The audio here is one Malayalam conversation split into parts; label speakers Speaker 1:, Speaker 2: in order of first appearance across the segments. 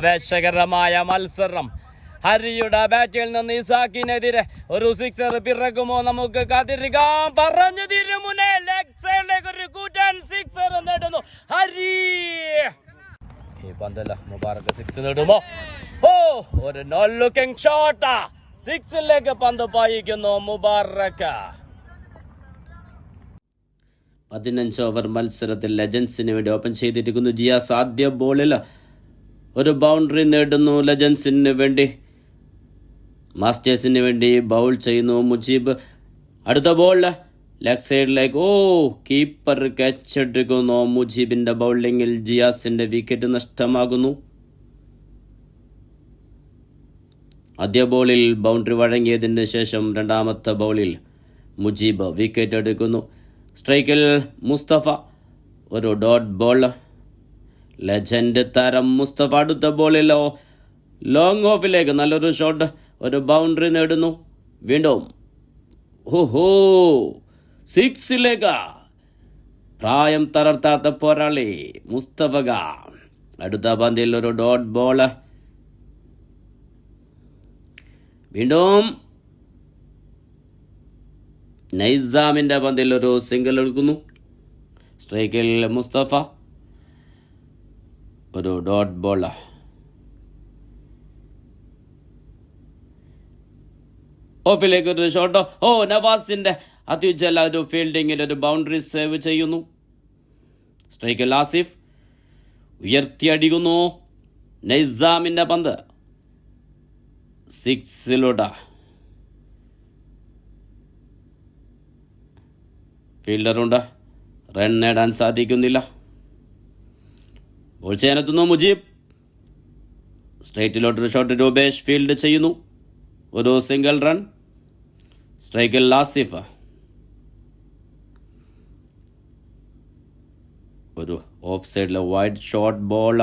Speaker 1: ആവേശകരമായ മത്സരം. ഹരിയുടെ ബാറ്റിൽ നിന്ന് ഇസാക്കിനെതിരെ ഒരു സിക്സർ പിറകുമോ നമുക്ക് കാത്തിരിക്കാം. പറഞ്ഞു തിരുമുനെ ലെഗ് സൈഡിലേക്ക് ഒരു കൂറ്റൻ സിക്സർ നേടുന്നു ഹരി. ഈ പന്തല്ല മുബാറക്ക് സിക്സ് നേടുമോ? ഓ, ഒരു നോ ലുക്കിംഗ് ഷോട്ടാ. സിക്സിലേക്ക് പന്ത് പായിക്കുന്നു മുബാറക്ക്. 15 ഓവർ മത്സരത്തിൽ ലെജൻസിന് വേണ്ടി ഓപ്പൺ ചെയ്തിരിക്കുന്നു ജിയാസ്. ആദ്യ ബോളിൽ ഒരു ബൗണ്ടറി നേടുന്നു ലെജൻസിന് വേണ്ടി. മാസ്റ്റേഴ്സിന് വേണ്ടി ബൗൾ ചെയ്യുന്നു മുജീബ്. അടുത്ത ബോൾ ലെഗ് സൈഡിലേക്ക്. ഓ, കീപ്പർ ക്യാച്ച് എടുക്കുന്നു. മുജീബിന്റെ ബൗളിംഗിൽ ജിയാസിന്റെ വിക്കറ്റ് നഷ്ടമാകുന്നു. ആദ്യ ബോളിൽ ബൗണ്ടറി വഴങ്ങിയതിന് ശേഷം രണ്ടാമത്തെ ബോളിൽ മുജീബ് വിക്കറ്റ് എടുക്കുന്നു. സ്ട്രൈക്കിൽ മുസ്തഫ. ഒരു ഡോട്ട് ബോൾ. ലെജൻഡ് താരം മുസ്തഫ അടുത്ത ബോളിലോ ലോങ് ഓഫിലേക്ക് നല്ലൊരു ഷോട്ട്. ഒരു ബൗണ്ടറി നേടുന്നു. വീണ്ടും ഓഹോ, സിക്സിലേക്ക് പ്രായം തളർത്താത്ത പോരാളി മുസ്തഫക. അടുത്ത പന്തിൽ ഒരു ഡോട്ട് ബോൾ. വീണ്ടും നൈസാമിന്റെ പന്തിൽ ഒരു സിംഗിൾ എടുക്കുന്നു. സ്ട്രൈക്കിൽ മുസ്തഫ. ഒരു ഡോട്ട് ബോൾ. ഓഫിലേക്ക് ഒരു ഷോട്ടോ. ഓ, നവാസിന്റെ അത്യുജ്വല ഒരു ഫീൽഡിങ്ങിൽ ഒരു ബൗണ്ടറി സേവ് ചെയ്യുന്നു. സ്ട്രൈക്കിൽ ആസിഫ് ഉയർത്തിയടിക്കുന്നു. നൈസാമിന്റെ പന്ത് സിക്സിലോട്ട. ഫീൽഡറുണ്ട്, റൺ നേടാൻ സാധിക്കുന്നില്ല. ബോൾ ചെയ്യാനെത്തുന്നു മുജീബ്. സ്ട്രൈറ്റിലോട്ടൊരു ഷോട്ട് രൂപേഷ് ഫീൽഡ് ചെയ്യുന്നു. ഒരു സിംഗിൾ റൺ. സ്ട്രൈക്കിൽ ആസിഫ്. ഒരു ഓഫ് സൈഡിലെ വൈഡ് ഷോട്ട് ബോൾ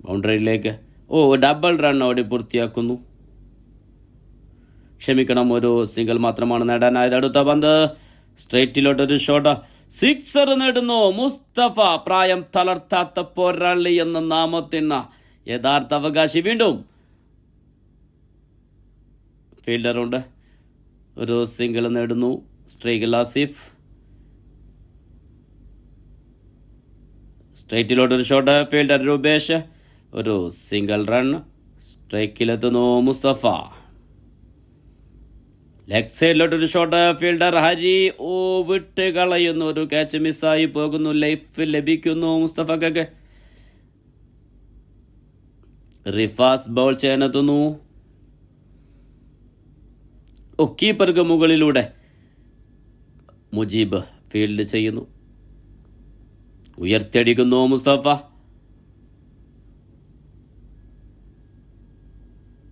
Speaker 1: ബൗണ്ടറിയിലേക്ക്. ഓ, ഡബിൾ റൺ ഓടി പൂർത്തിയാക്കുന്നു. ക്ഷമിക്കണം, ഒരു സിംഗിൾ മാത്രമാണ് നേടാനായത്. അടുത്ത പന്ത് സ്ട്രൈറ്റിലോട്ടൊരു ഷോട്ട്. സിക്സർ നേടുന്നു മുസ്തഫ. പ്രായം തളർത്താത്ത പോരാളി എന്ന നാമത്തിന് യഥാർത്ഥ അവകാശി. വീണ്ടും ഫീൽഡറുണ്ട്, ഒരു സിംഗിൾ നേടുന്നു. സ്ട്രൈക്കിൽ ആസിഫ്. സ്ട്രൈറ്റിലോട്ടൊരു ഷോട്ട്. ഫീൽഡർ രൂപേഷ്. ഒരു സിംഗിൾ റൺ. സ്ട്രൈക്കിലെത്തുന്നു മുസ്തഫ. ലെഗ് സൈഡിലോട്ടൊരു ഷോട്ട്. ഫീൽഡർ ഹരി. ഓ, വിട്ട് കളയുന്നു. ഒരു ക്യാച്ച് മിസ്സായി പോകുന്നു. ലൈഫ് ലഭിക്കുന്നു മുസ്തഫക്ക്. റിഫാസ് ബൗൾ ചെയ്യാനെത്തുന്നു. ഓ, കീപ്പർക്ക് മുകളിലൂടെ മുജീബ് ഫീൽഡ് ചെയ്യുന്നു. ഉയർത്തിയടിക്കുന്നു മുസ്തഫ.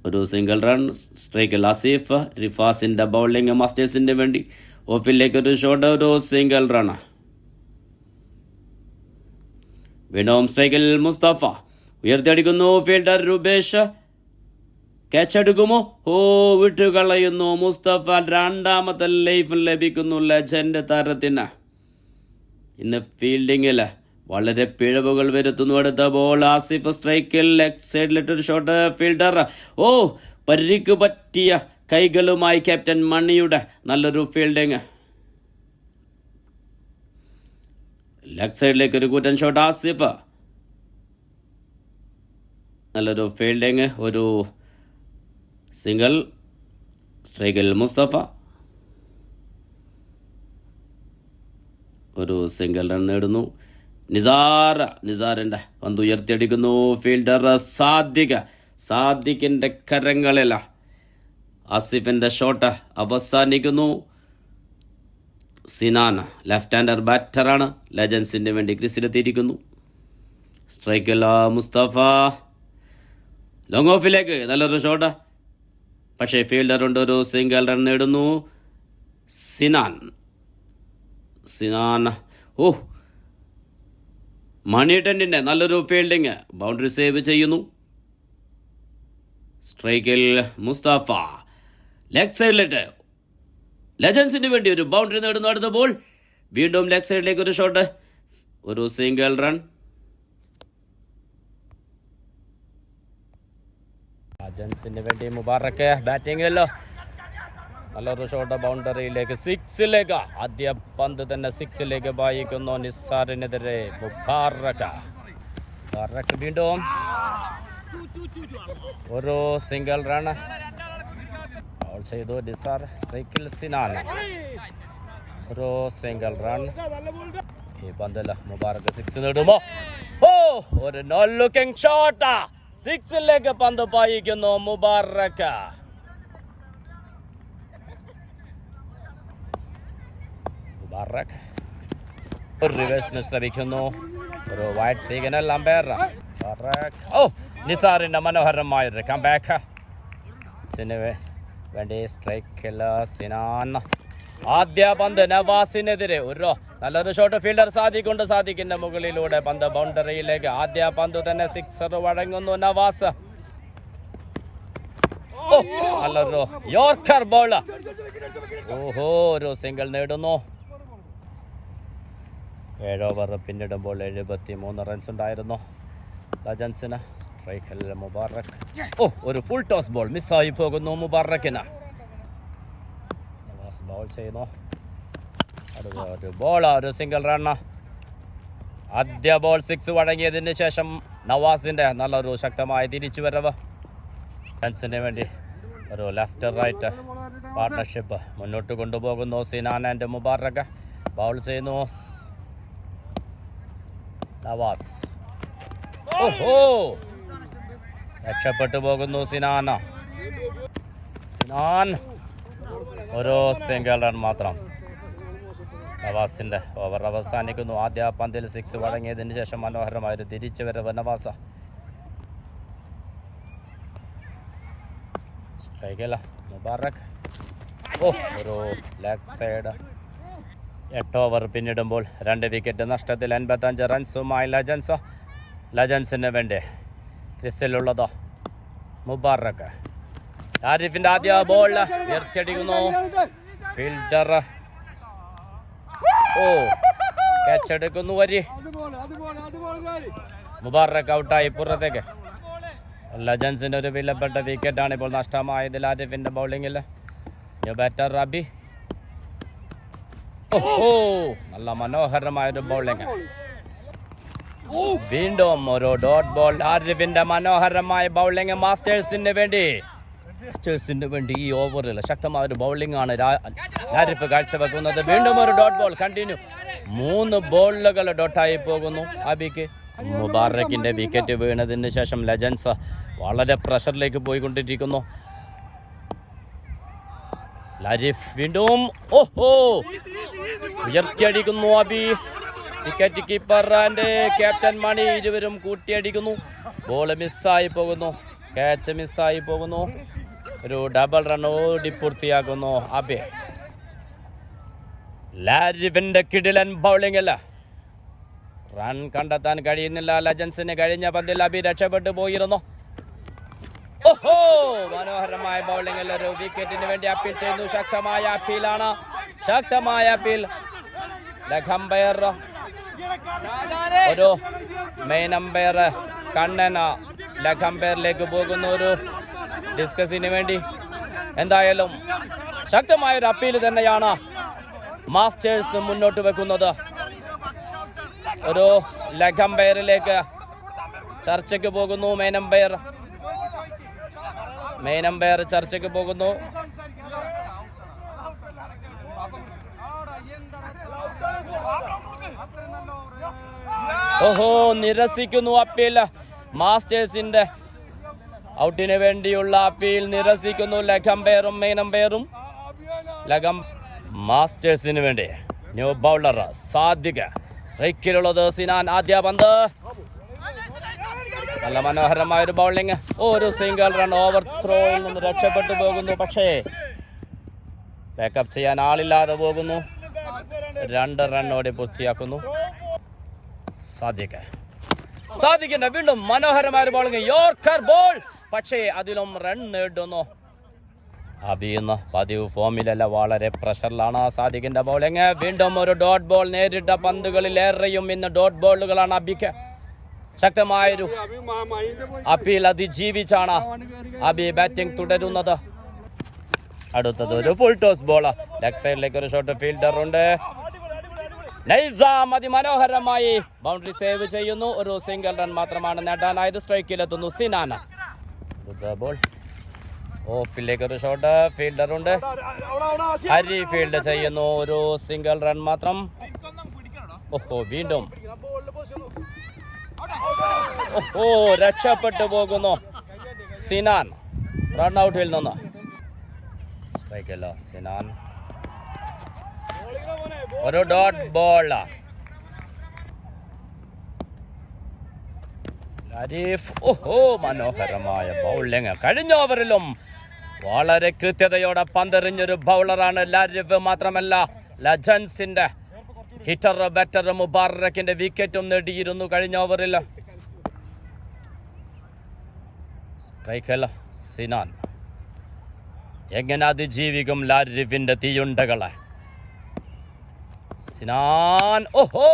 Speaker 1: ഒരു സിംഗിൾ റൺ. സ്ട്രൈക്കിൽ ആസിഫ്. റിഫാസിന്റെ ബൗളിംഗ് മാസ്റ്റേഴ്സിന്റെ വേണ്ടി. ഓഫിലേക്ക് ഒരു ഷോട്ട്. ഒരു സിംഗിൾ റൺ. വീണ്ടും സ്ട്രൈക്കിൽ മുസ്തഫ. ഉയർത്തിയടിക്കുന്നു. ഫീൽഡർ രൂപേഷ്. ക്യാച്ച് എടുക്കുമോ? ഓ, വിട്ടുകളയുന്നു മുസ്തഫ. രണ്ടാമത്തെ ലൈഫ് ലഭിക്കുന്നു ലെജൻഡ് താരത്തിന്. ഇന്ന് ഫീൽഡിങ്ങിൽ വളരെ പിഴവുകൾ വരുത്തുന്നു. അടുത്ത ബോൾ ആസിഫ്. സ്ട്രൈക്കിൽ ലെഗ് സൈഡിലിട്ടൊരു ഷോട്ട്. ഫീൽഡർ. ഓ, പരിക്ക് പറ്റിയ കൈകളുമായി ക്യാപ്റ്റൻ മണിയുടെ നല്ലൊരു ഫീൽഡിങ്. ലെഗ് സൈഡിലേക്ക് ഒരു കൂറ്റൻ ഷോട്ട്. ആസിഫ്. നല്ലൊരു ഫീൽഡിങ്. ഒരു സിംഗിൾ. സ്ട്രൈക്കിൽ മുസ്തഫ. ഒരു സിംഗിൾ റൺ നേടുന്നു. നിസാറിന്റെ പന്ത് ഉയർത്തിയടിക്കുന്നു. ഫീൽഡർ സാദിഖിന്റെ കരങ്ങളിൽ ആസിഫിന്റെ ഷോട്ട് അവസാനിക്കുന്നു. സിനാൻ ലെഫ്റ്റ് ഹാൻഡർ ബാറ്ററാണ്. ലെജൻസിന് വേണ്ടി ക്രീസിലെത്തിയിരിക്കുന്നു. സ്ട്രൈക്കിൽ മുസ്തഫ. ലോങ് ഓഫിലേക്ക് നല്ലൊരു ഷോട്ട്. പക്ഷേ ഫീൽഡറുണ്ട്. ഒരു സിംഗിൾ റൺ നേടുന്നു സിനാൻ. ഓ, മണിടെന്റിന്റെ നല്ലൊരു ഫീൽഡിങ്. ബൗണ്ടറി സേവ് ചെയ്യുന്നു. സ്ട്രൈക്കിൽ മുസ്തഫ. ലെഗ് സൈഡിലേക്ക് ലെജൻസിന് വേണ്ടി ഒരു ബൗണ്ടറി നേടുന്നു. അടുത്ത ബോൾ വീണ്ടും ലെഗ് സൈഡിലേക്ക് ഒരു ഷോട്ട്. ഒരു സിംഗിൾ റൺ. ലജൻസിന് വേണ്ടി മുബാറക്ക് ബാറ്റിംഗല്ലോ. നല്ലൊരു ഷോട്ട് ബൗണ്ടറിയിലേക്ക്, സിക്സിലേക്ക്. ആദ്യ പന്ത് തന്നെ സിക്സിലേക്ക് വായിക്കുന്നു നിസാറിനെതിരെ മുബാറക്ക്. വീണ്ടും ഒരു സിംഗിൾ റൺ ചെയ്തു നിസാർ. സ്ട്രൈക്കിൽ സിനാൻ. ഒരു സിംഗിൾ റൺ. ഈ പന്തല്ല മുബാറക്ക് സിക്സ് നേടുമോ? ഓ, ഒരു നോ ലുക്കിംഗ് ഷോട്ട്. സിക്സിലേക്ക് പന്ത് പായിക്കുന്നു മുബാറക്ക്. മുബാറക്ക് ഒരു റിവേഴ്സിന് ശ്രമിക്കുന്നു. ഒരു വൈഡ് സിഗ്നൽ അമ്പയർ. ഓ, നിസാറിന്റെ മനോഹരമായൊരു കംബാക്ക്. വേണ്ടി സ്ട്രൈക്കിൽ സിനാൻ. ആദ്യ പന്ത് നവാസിനെതിരെ ഒരു നല്ലൊരു ഷോട്ട് ഫീൽഡർ സാദിഖിന്റെ മുകളിലൂടെ പന്ത് ബൗണ്ടറിയിലേക്ക്. ആദ്യ പന്ത് തന്നെ സിക്സർ വഴങ്ങുന്നു നവാസ്. നല്ലൊരു യോർക്കർ ബോൾ. ഓഹോ, ഒരു സിംഗിൾ നേടുന്നു. 7 ഓവർ പിന്നിടുമ്പോൾ 73 റൺസ് ഉണ്ടായിരുന്നു ലജൻസിന്. സ്ട്രൈക്കിൽ മുബാറക്ക്. ഒരു ഫുൾ ടോസ് ബോൾ മിസ്സായി പോകുന്നു മുബാറക്കിന്. നവാസ് ബോൾ ചെയ്യുന്നു. ഒരു ബോൾ, ഒരു സിംഗിൾ റൺ. ആദ്യ ബോൾ സിക്സ് വഴങ്ങിയതിന് ശേഷം നവാസിന്റെ നല്ലൊരു ശക്തമായ തിരിച്ചുവരവ്. ലജൻസിന് വേണ്ടി ഒരു ലെഫ്റ്റ് റൈറ്റ് പാർട്ട്ണർഷിപ്പ് മുന്നോട്ട് കൊണ്ടുപോകുന്നു സിനാൻ ആൻഡ് മുബാറക്ക്. ബൗൾ ചെയ്യുന്നു നവാസ്. ഓഹോ, രക്ഷപ്പെട്ടു പോകുന്നു സിനാൻ. ഒരു സിംഗിൾ റൺ മാത്രം. നവാസിന്റെ ഓവർ അവസാനിക്കുന്നു. ആദ്യ പന്തിൽ സിക്സ് വഴങ്ങിയതിന് ശേഷം മനോഹരമായൊരു തിരിച്ചു വരവ് നവാസ. സ്ട്രൈക്കല്ല മുബാറക്ക്. ഒരു ലെഗ് സൈഡ്. 8 ഓവർ പിന്നിടുമ്പോൾ 2 വിക്കറ്റ് നഷ്ടത്തിൽ 85 റൺസുമായി ലജൻസിന് വേണ്ടി ക്രിസ്റ്റലുള്ളതോ മുബാറക്ക്. ആരിഫിന്റെ ആദ്യ ബോൾ ഉയർത്തിയടിക്കുന്നു ഫീൽഡർ. ക്യാച്ച് എടുക്കുന്നു വരി. മുബാറക്ക് ഔട്ടായി പുറത്തേക്ക്. ലജൻസിന്റെ ഒരു വിലപ്പെട്ട വിക്കറ്റാണ് ഇപ്പോൾ നഷ്ടമായതിൽ ആരിഫിന്റെ ബൗളിങ്ങിൽ. ബാറ്റർ റബി. നല്ല മനോഹരമായൊരു ബൗളിംഗ്. വീണ്ടും ഒരു ഡോട്ട് ബോൾ. ആരിഫിന്റെ മനോഹരമായ ബൗളിംഗ് മാസ്റ്റേഴ്സിന് വേണ്ടി ഈ ഓവറിൽ ശക്തമായൊരു ബൗളിംഗ് ആണ് ആരിഫ് കാഴ്ചവെക്കുന്നത്. വീണ്ടും ഒരു ഡോട്ട് ബോൾ കണ്ടിന്യൂ. 3 ബോളുകൾ ഡോട്ടായി പോകുന്നു അബിക്ക്. മുബാറക്കിന്റെ വിക്കറ്റ് വീണതിന് ശേഷം ലജൻസ് വളരെ പ്രഷറിലേക്ക് പോയിക്കൊണ്ടിരിക്കുന്നു. ലാരിഫ് വീണ്ടും ഉയർത്തിയടിക്കുന്നു Abi. Wicket keeper and captain Mani ഇരുവരും കൂട്ടിയടിക്കുന്നു. ബോൾ മിസ്സായി പോകുന്നു. ക്യാച്ച് മിസ്സായി പോകുന്നു. ഒരു ഡബിൾ റൺ ഓടി പൂർത്തിയാക്കുന്നു അബി. ലാരിഫിന്റെ കിടിലൻ ബൗളിംഗ് അല്ല. റൺ കണ്ടെത്താൻ കഴിയുന്നില്ല ലജൻസിന്. കഴിഞ്ഞ പന്തിൽ അബി രക്ഷപ്പെട്ടു പോയിരുന്നു. മനോഹരമായ ബൗളിംഗിൽ ഒരു വിക്കറ്റിന് വേണ്ടി അപ്പീൽ ചെയ്യുന്നു. ശക്തമായ അപ്പീലാണ്. ശക്തമായ അപ്പീൽ. ലെഗ് അമ്പയർ ഒരു മെയിൻ അമ്പയർ കണ്ണൻ ലെഗ് അമ്പയറിലേക്ക് പോകുന്ന ഒരു ഡിസ്കസിന് വേണ്ടി. എന്തായാലും ശക്തമായൊരു അപ്പീൽ തന്നെയാണ് മാസ്റ്റേഴ്സ് മുന്നോട്ട് വെക്കുന്നത്. ഒരു ലെഗ് അമ്പയറിലേക്ക് ചർച്ചയ്ക്ക് പോകുന്നു. മെയിൻ അമ്പയർ ചർച്ചയ്ക്ക് പോകുന്നു. നിരസിക്കുന്നു അപ്പീൽ. മാസ്റ്റേഴ്സിന്റെ ഔട്ടിന് വേണ്ടിയുള്ള അപ്പീൽ നിരസിക്കുന്നു ലെഗ് അമ്പയറും മെയിൻ അമ്പയറും. മാസ്റ്റേഴ്സിന് വേണ്ടി ന്യൂ ബൗളർ സാദിഖ്. സ്ട്രൈക്കിലുള്ളത് സിനാൻ. ആദ്യ പന്ത് നല്ല മനോഹരമായൊരു ബൗളിംഗ്. ഒരു സിംഗിൾ റൺ. ഓവർ ത്രോയിൽ നിന്ന് രക്ഷപ്പെട്ടു പോകുന്നു. പക്ഷേ ബാക്കപ്പ് ചെയ്യാൻ ആളില്ലാതെ പോകുന്നു. 2 റണ്ണോടെ പൂർത്തിയാക്കുന്നു സാദിഖിന്റെ വീണ്ടും മനോഹരമായ ബോളിംഗ്. Yorker ball. പക്ഷേ അതിലും റൺ നേടുന്നു അബി. ഇന്ന് പതിവ് ഫോമിലല്ല, വളരെ പ്രഷറിലാണ് സാദിഖിന്റെ ബൗളിംഗ്. വീണ്ടും ഒരു ഡോട്ട് ബോൾ. നേരിട്ട പന്തുകളിൽ ഏറെയും ഇന്ന് ഡോട്ട് ബോളുകളാണ് അബിക്ക്. ശക്തമായൊരു അപ്പീൽ അതിജീവിച്ചാണ് അബി ബാറ്റിംഗ് തുടരുന്നത്. അടുത്തത് ഒരു ഫുൾ ടോസ് ബോൾ. ലെഗ് സൈഡിലേക്ക് ഒരു ഷോട്ട് ഫീൽഡർ ഉണ്ട്. നൈസാം അതിമനോഹരമായി ബൗണ്ടറി സേവ് ചെയ്യുന്നു. ഒരു സിംഗിൾ റൺ മാത്രമാണ് നേടാനായത്. സ്ട്രൈക്കിലെത്തുന്നു സിനാൻ. ബോൾ ഓഫിലേക്ക് ഒരു ഷോട്ട് ഫീൽഡർ ഉണ്ട്. ഹരി ഫീൽഡ് ചെയ്യുന്നു. ഒരു സിംഗിൾ റൺ മാത്രം. ഓഹോ വീണ്ടും ഓഹോ രക്ഷപ്പെട്ടു പോകുന്നു സിനാൻ റൺ ഔട്ടിൽ നിന്ന്. സ്ട്രൈക്കല്ല സിനാൻ. ഒരു ഡോട്ട് ബോൾ. ഓഹോ മനോഹരമായ ബൗളിംഗ്. കഴിഞ്ഞ ഓവറിലും വളരെ കൃത്യതയോടെ പന്തെറിഞ്ഞൊരു ബൗളറാണ് ലാരിഫ്. മാത്രമല്ല ലെജൻസിന്റെ ഹിറ്റർ ബാറ്റർ മുബാറക്കിന്റെ വിക്കറ്റും നേടിയിരുന്നു കഴിഞ്ഞ ഓവറിൽ. സ്ട്രൈക്കല്ല സിനാൻ. എങ്ങനെ അതിജീവിക്കും ലാരിഫിന്റെ തീയുണ്ടകളെ? സിനാൻ ഓഹോ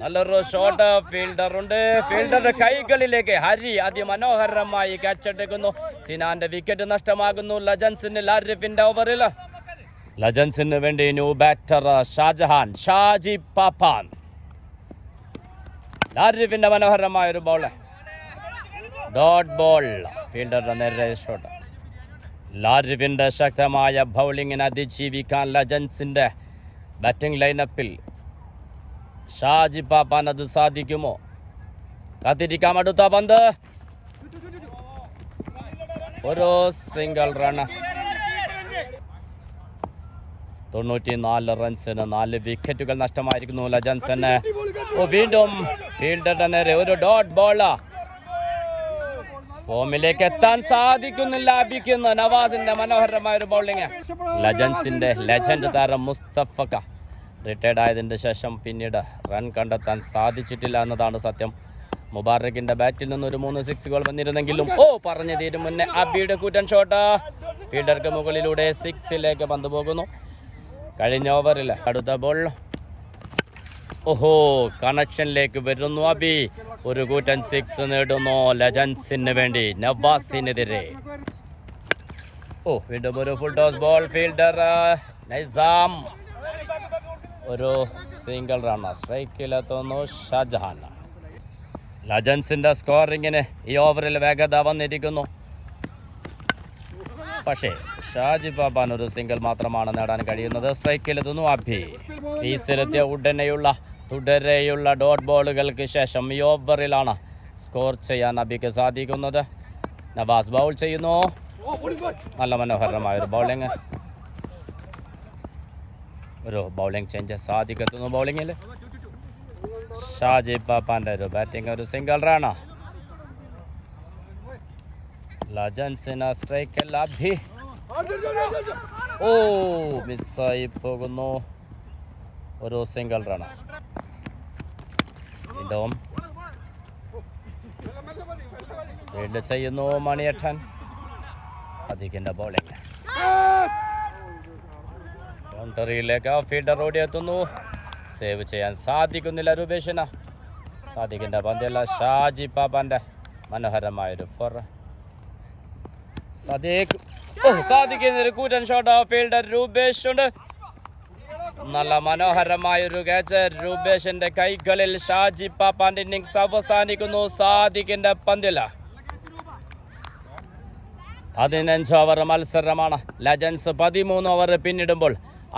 Speaker 1: നല്ലൊരു ഷോട്ട് ഫീൽഡർ ഉണ്ട്. ഫീൽഡറുടെ കൈകളിലേക്ക് ഹരി അതിമനോഹരമായി ക്യാച്ച് എടുക്കുന്നു. സിനാന്റെ വിക്കറ്റ് നഷ്ടമാകുന്നു ലെജൻസിന് ലാരിഫിന്റെ ഓവറിൽ. ലെജൻസിന് വേണ്ടി ന്യൂ ബാറ്റർ ഷാജഹാൻ ഷാജി പാപ്പാൻ. ലാരിഫിന്റെ മനോഹരമായ ഒരു ബോൾ. Dot ball. ഫീൽഡറുടെ നേരെ ഷോട്ട്. ലാരിഫിന്റെ ശക്തമായ ബൗളിങ്ങിനെ അതിജീവിക്കാൻ ലെജൻസിന്റെ ബാറ്റിംഗ് ലൈനപ്പിൽ ഷാജി പാപ്പാൻ അത് സാധിക്കുമോ? കാത്തിരിക്കാം. അടുത്ത പന്ത്. ഒരു സിംഗിൾ റൺ. 94 റൺസിന് 4 വിക്കറ്റുകൾ നഷ്ടമായിരിക്കുന്നു ലെജൻസിന്. വീണ്ടും ഫീൽഡറുടെ നേരെ ഒരു ഡോട്ട് ബോൾ. ഫോമിലേക്ക് എത്താൻ സാധിക്കുന്നില്ല അബിക്കുന്ന നവാസിന്റെ മനോഹരമായ ഒരു ബൗളിംഗ്. ലെജൻസിന്റെ ലെജൻഡ് താരം മുസ്തഫക്ക റിട്ടയർഡ് ആയതിന്റെ ശേഷം പിന്നീട് റൺ കണ്ടെത്താൻ സാധിച്ചിട്ടില്ല എന്നതാണ് സത്യം. മുബാറക്കിന്റെ ബാറ്റിൽ നിന്ന് ഒരു 3 സിക്സുകൾ വന്നിരുന്നെങ്കിലും പറഞ്ഞു തീരും മുന്നേ അബിയുടെ കൂറ്റൻ ഷോട്ട് ഫീൽഡർക്ക് മുകളിലൂടെ 6ലേക്ക് പന്ത് പോകുന്നു. കഴിഞ്ഞ ഓവറിൽ അടുത്ത ബോൾ. ഓഹോ കണക്ഷനിലേക്ക് വരുന്നു അബി. ഒരു കൂറ്റൻ 6 നേടുന്നു ലെജൻസിന് വേണ്ടി നവാസിനെതിരെ. വീണ്ടും ഒരു full toss ball. Fielder Naisam. ഒരു സിംഗിൾ റൺ. സ്ട്രൈക്കിലെത്തുന്നു ഷാജഹാൻ. ലെജൻസിന്റെ സ്കോറിങ്ങിന് ഈ ഓവറിൽ വേഗത വന്നിരിക്കുന്നു. പക്ഷേ ഷാജി പാപ്പാൻ ഒരു സിംഗിൾ മാത്രമാണ് നേടാൻ കഴിയുന്നത്. സ്ട്രൈക്കിലെത്തുന്നു അഭി. ക്രീസിലെത്തിയ തുടരെയുള്ള ഡോട്ട് ബോളുകൾക്ക് ശേഷം ഈ ഓവറിലാണ് സ്കോർ ചെയ്യാൻ അബിക്ക് സാധിക്കുന്നത്. നവാസ് ബൗൾ ചെയ്യുന്നു. നല്ല മനോഹരമായൊരു ബൗളിംഗ്. ഒരു ബൗളിംഗ് ചേഞ്ച് സാധിക്കെത്തുന്നു ബൗളിങ്ങിൽ. ഷാജി പാപ്പാന്റെ ഒരു ബാറ്റിംഗ്. ഒരു സിംഗിൾ റൺ. ലെജൻസിന് സ്ട്രൈക്കല്ല അഭി. മിസ്സായി പോകുന്നു. ഒരു സിംഗിൾ റൺ. വീണ്ടും ഫീൽഡ് ചെയ്യുന്നു മണിയട്ടൻ. അധികന്റെ ബൗളിംഗ്. ബൗണ്ടറിയിലേക്ക് ഫീൽഡർ ഓടിയെത്തുന്നു. സേവ് ചെയ്യാൻ സാധിക്കുന്നില്ല രൂപേഷിന്. സാദിഖിന്റെ പന്തില്ല. ഷാജി പാപ്പാന്റെ മനോഹരമായൊരു ഫോർ. സാദിഖിന്റെ കൂറ്റൻ ഷോട്ട്. ഫീൽഡർ രൂപേഷ് ഉണ്ട്. നല്ല മനോഹരമായൊരു ക്യാച്ച് രൂപേഷിന്റെ കൈകളിൽ. ഷാജി പാപ്പാന്റെ ഇന്നിംഗ്സ് അവസാനിക്കുന്നു സാദിഖിന്റെ പന്തില. 15 ഓവർ മത്സരമാണ്. ലെജൻസ് 13 ഓവർ പിന്നിടുമ്പോൾ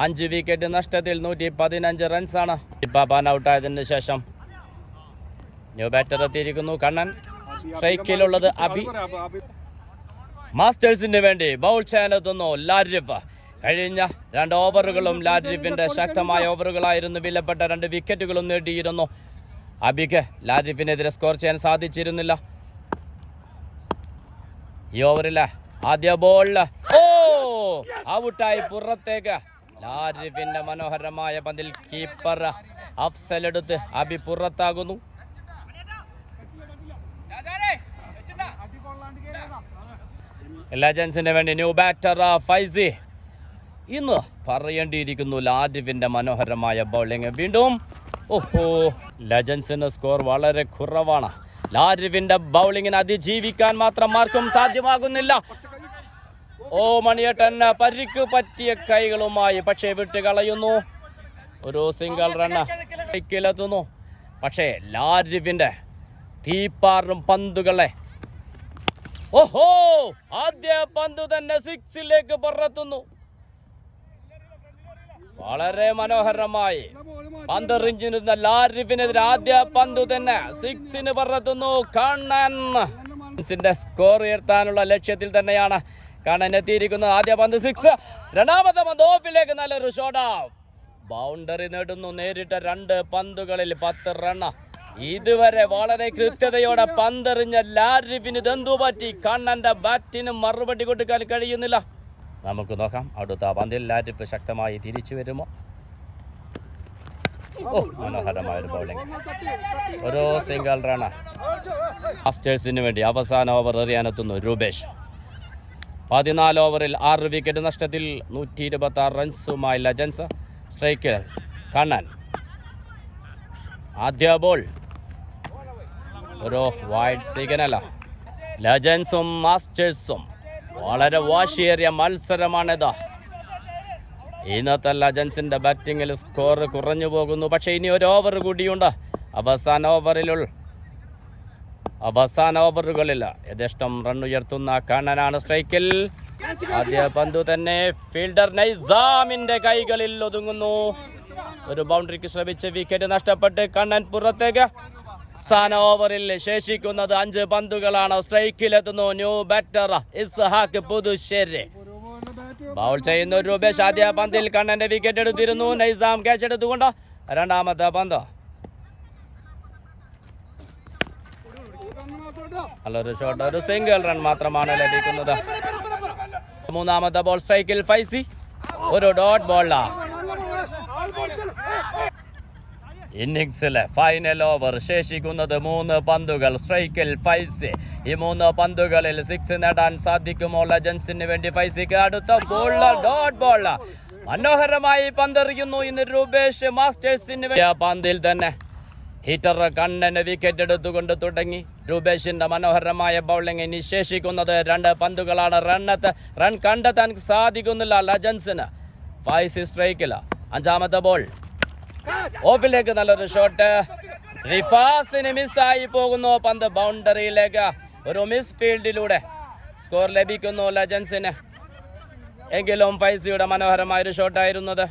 Speaker 1: 5 വിക്കറ്റ് നഷ്ടത്തിൽ 115 റൺസാണ്. പാപ്പാൻ ഔട്ടായതിനു ശേഷം ന്യൂ ബാറ്റർ എത്തിയിരിക്കുന്നു കണ്ണൻ. സ്ട്രൈക്കിലുള്ളത് അബി. മാസ്റ്റേഴ്സിന് വേണ്ടി ബൗൾ ചെയ്യാനെത്തുന്നു ലാരിഫ്. കഴിഞ്ഞ 2 ഓവറുകളും ലാരിഫിന്റെ ശക്തമായ ഓവറുകളായിരുന്നു. വിലപ്പെട്ട 2 വിക്കറ്റുകളും നേടിയിരുന്നു. അബിക്ക് ലാരിഫിനെതിരെ സ്കോർ ചെയ്യാൻ സാധിച്ചിരുന്നില്ല. ഈ ഓവറിലെ ആദ്യ ബോൾ ഔട്ടായി പുറത്തേക്ക്. ലാരിഫിന്റെ മനോഹരമായ പന്തിൽ കീപ്പർ അഫ്സൽ എടുത്ത് അബി പുറത്താകുന്നു. ലെജൻസിന് വേണ്ടി ന്യൂ ബാറ്റർ ഫൈസി. ഇന്ന് പറയേണ്ടിയിരിക്കുന്നു ലാരിഫിന്റെ മനോഹരമായ ബൗളിംഗ്. വീണ്ടും ലെജൻസിന്റെ സ്കോർ വളരെ കുറവാണ്. ലാരിവിന്റെ ബൗളിങ്ങിന് അതിജീവിക്കാൻ മാത്രം ആർക്കും സാധ്യമാകുന്നില്ല. ഓ മണിയേട്ടൻ പരിക്ക് പറ്റിയ കൈകളുമായി പക്ഷേ വിട്ടുകളയുന്നു. ഒരു സിംഗിൾ റണ്ണിലെത്തുന്നു. പക്ഷേ ലാരിവിന്റെ തീപ്പാറും പന്തുകളെ ഓഹോ ആദ്യ പന്ത് തന്നെ സിക്സിലേക്ക് പറത്തുന്നു. വളരെ മനോഹരമായി പന്തെറിഞ്ഞിരുന്ന ലാരിഫിനെതിരെ ആദ്യ പന്ത് തന്നെ സിക്സിന് പറത്തുന്നു. കണ്ണൻ സ്കോർ ഉയർത്താനുള്ള ലക്ഷ്യത്തിൽ തന്നെയാണ് കണ്ണൻ എത്തിയിരിക്കുന്നത്. ആദ്യ പന്ത് സിക്സ്, രണ്ടാമത്തെ പന്ത് ഓഫിലേക്ക് നല്ലൊരു ഷോട്ട്. ബൗണ്ടറി നേടുന്നു. നേരിട്ട 2 പന്തുകളിൽ 10 റണ്ണ്. ഇതുവരെ വളരെ കൃത്യതയോടെ പന്തെറിഞ്ഞ ലാരിഫിന് ഇതെന്തു പറ്റി? കണ്ണന്റെ ബാറ്റിന് മറുപടി കൊടുക്കാൻ കഴിയുന്നില്ല. നമുക്ക് നോക്കാം അടുത്ത പന്തിൽ ലാരിഫ് ശക്തമായി തിരിച്ചു വരുമോ. ഓ മനോഹരമായൊരു ബൗളിംഗ്, ഒരു സിംഗിൾ റണ്ണ്. മാസ്റ്റേഴ്സിന് വേണ്ടി അവസാന ഓവർ എറിയാനെത്തുന്നു രൂപേഷ്. 14 ഓവറിൽ 6 വിക്കറ്റ് നഷ്ടത്തിൽ 126 റൺസുമായി ലെജൻസ്. സ്ട്രൈക്ക് കണ്ണൻ. ആദ്യ ബോൾ ഒരു വൈഡ് സിഗ്നൽ. ലെജൻസും മാസ്റ്റേഴ്സും വളരെ വാശിയേറിയ മത്സരമാണിത്. ഇന്നത്തെ ലെജൻസിന്റെ ബാറ്റിങ്ങിൽ സ്കോർ കുറഞ്ഞു പോകുന്നു. പക്ഷേ ഇനി ഒരു ഓവർ കൂടിയുണ്ട്. അവസാന ഓവറുകളിൽ യഥേഷ്ടം റൺ ഉയർത്തുന്ന കണ്ണനാണ് സ്ട്രൈക്കിൽ. ആദ്യ പന്തു തന്നെ ഫീൽഡർ നൈസാമിന്റെ കൈകളിൽ ഒതുങ്ങുന്നു. ഒരു ബൗണ്ടറിക്ക് ശ്രമിച്ച് വിക്കറ്റ് നഷ്ടപ്പെട്ട് കണ്ണൻ പുറത്തേക്ക്. അവസാന ഓവറിൽ ശേഷിക്കുന്നത് 5 പന്തുകളാണ്. സ്ട്രൈക്കിലെത്തുന്നു new batter Ishaq Puthussery. Bowl ചെയ്യുന്ന രൂപേഷ്. ആദ്യ പന്തിൽ കണ്ണന്റെ വിക്കറ്റ് എടുത്തിരുന്നു. നൈസാം ക്യാച്ച് എടുത്തുകൊണ്ട് രണ്ടാമത്തെ പന്ത്. നല്ലൊരു ഷോട്ട്, ഒരു സിംഗിൾ റൺ മാത്രമാണ് ലഭിക്കുന്നത്. മൂന്നാമത്തെ ബോൾ സ്ട്രൈക്കിൽ ഫൈസി. ഒരു ഡോട്ട് ബോളാ. ഇന്നിംഗ്സിലെ ഫൈനൽ ഓവർ ശേഷിക്കുന്നത് 3 പന്തുകൾ. സ്ട്രൈക്കിൽ ഫൈസി. ഈ 3 പന്തുകളിൽ 6 നേടാൻ സാധിക്കുമോ ലെജൻസിന് വേണ്ടി ഫൈസിക്ക്? അടുത്ത ബോൾ ഡോട്ട് ബോൾ. മനോഹരമായി പന്തെറിയുന്നു ഇന്ന് രൂപേഷ് മാസ്റ്റേഴ്സിന് വേണ്ടി. പന്തിൽ തന്നെ ഹിറ്റർ കണ്ണന് വിക്കറ്റ് എടുത്തുകൊണ്ട് തുടങ്ങി. രൂപേഷിന്റെ മനോഹരമായ ബൗളിംഗ്. ഇനി ശേഷിക്കുന്നത് 2 പന്തുകളാണ്. റൺ കണ്ടെത്താൻ സാധിക്കുന്നില്ല ലെജൻസിന്. ഫൈസി സ്ട്രൈക്കിൽ. അഞ്ചാമത്തെ ബോൾ ഓഫിലേക്ക് നല്ലൊരു ഷോട്ട്. റിഫാസിന് മിസ്സായി പോകുന്നു പന്ത്. ബൗണ്ടറിയിലേക്ക് ഒരു മിസ് ഫീൽഡിലൂടെ സ്കോർ ലഭിക്കുന്നു ലെജൻസിന്. എങ്കിലും ഫൈസിയുടെ മനോഹരമായൊരു ഷോട്ടായിരുന്നത്.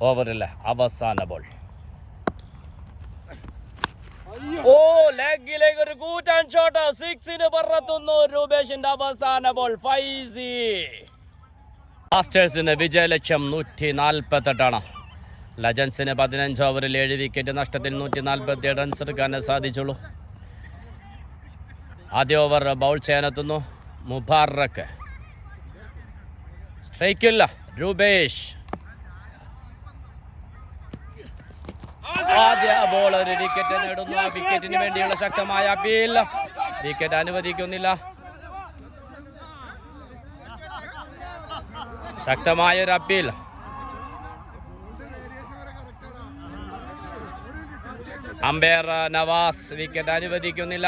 Speaker 1: ഓവറിലെ അവസാന ബോൾ. ഓ ലെഗിലേക്ക് ഒരു കൂറ്റൻ ഷോട്ട്. സിക്സിന് പറത്തുന്നു രൂപേഷിന്റെ അവസാന ബോൾ. ഫൈസി. മാസ്റ്റേഴ്സിന് വിജയലക്ഷ്യം 148 ലെജൻസിന് 15 ഓവറിൽ 7 വിക്കറ്റ് നഷ്ടത്തിൽ 147 റൺസ് എടുക്കാൻ സാധിച്ചുള്ളൂ. ആദ്യ ഓവർ ബൗൾ ചെയ്യാനെത്തുന്നു മുബാറക്ക്. സ്ട്രൈക്കില്ല രൂപേഷ്. ആദ്യ ബോൾ ഒരു വിക്കറ്റ് നേടുന്നു. ആ വിക്കറ്റിന് വേണ്ടിയുള്ള ശക്തമായ അപ്പീൽ. വിക്കറ്റ് അനുവദിക്കുന്നില്ല. ശക്തമായൊരു അപ്പീൽ. അമ്പയർ നവാസ് വിക്കറ്റ് അനുവദിക്കുന്നില്ല.